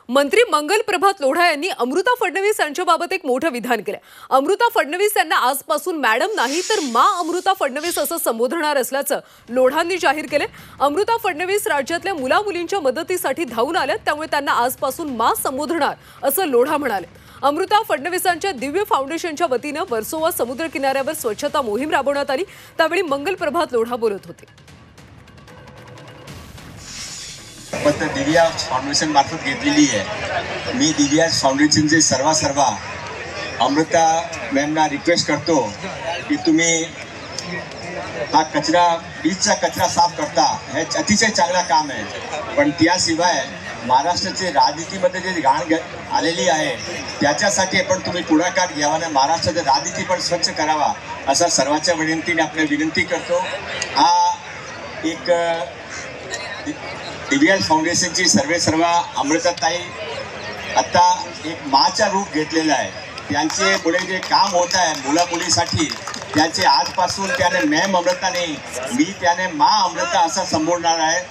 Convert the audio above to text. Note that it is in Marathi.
मंत्री मंगल प्रभात लोढा यांनी अमृता फडणवीस यांच्याबाबत एक मोठं विधान केलं। अमृता फडणवीस यांना आजपासून मॅडम नाही तर मा अमृता फडणवीस असं संबोधणार असल्याचं लोढांनी जाहीर केले। अमृता फडणवीस राज्यातल्या मुलामुलींच्या मदतीसाठी धावून आल्या, त्यामुळे त्यांना आजपासून मा संबोधणार असं लोढा म्हणाले। अमृता फडणवीसांच्या दिव्य फाउंडेशनच्या वतीनं वर्सोवा समुद्र किनाऱ्यावर स्वच्छता मोहीम राबवण्यात आली, त्यावेळी मंगल प्रभात लोढा बोलत होते। दिव्या फाउंडेशन मार्फत घेतलेली आहे। मी दिव्या फाउंडेशनचे सर्व अमृता मॅमना रिक्वेस्ट करतो की तुम्ही हा कचरा बीचचा कचरा साफ करता, हे अतिशय चांगला काम आहे, पण त्याशिवाय महाराष्ट्राचे राजनीतीमध्ये जे घाण आलेली आहे त्याच्यासाठी पण तुम्ही पुढाकार घ्यावा आणि महाराष्ट्राची राजनीती पण स्वच्छ करावा असा सर्वांच्या विनंतीने आपल्याला विनंती करतो। हा एक दिव्या फाउंडेशनची सर्व अमृताताई आता एक माच्या रूप घेतलेलं आहे। त्यांचे पुढे जे काम होत आहे मुला मुलीसाठी त्यांचे आजपासून त्याने मॅम अमृता नाही, मी त्याने मा अमृता असं संबोधणार आहे।